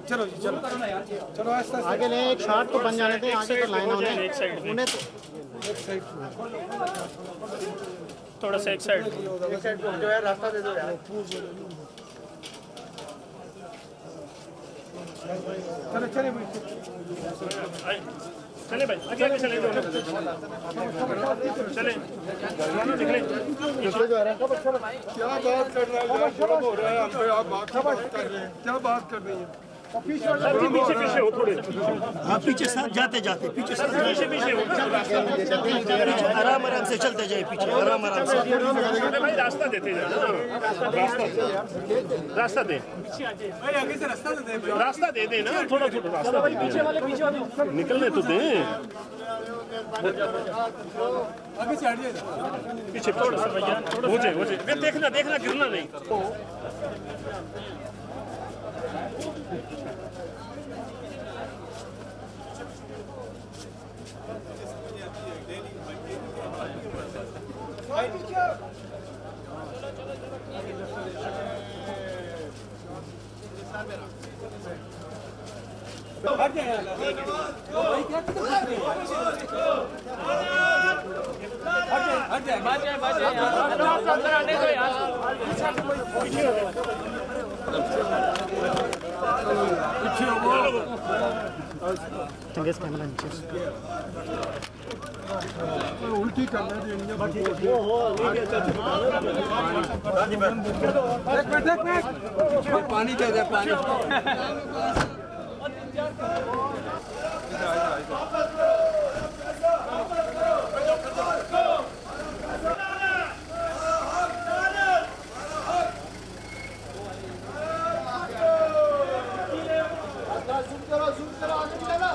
चलो जी चलो चलो आगे ले, एक शॉट तो बन जाने थे, आगे तो लाइन होने उन्हें तो एक साइड थोड़ा सा एक साइड जो है रास्ता दे दो यार। चले चले चले भाई आगे आगे चले दोनों चले निकले। क्या बात कर रहा है, जुल्म हो रहा है हम पे, आप बात कर रहे हैं, क्या बात कर रही है? पीछे पीछे हो थोड़े, आप पीछे साथ जाते जाते पीछे साथ पीछे हो आराम आराम से चलते जाए, पीछे आराम आराम से। भाई रास्ता देते जाना, रास्ता दे भाई आगे से रास्ता दे देना, थोड़ा थोड़ा रास्ता भाई पीछे वाले निकलने तो दे, आगे से हटिए, पीछे थोड़ा सा भैया हो जाए देखना देखना गिरना नहीं। कैमरा नीचे उल्टी करना है देख पानी दे दे पानी। जूम करो आगे चला।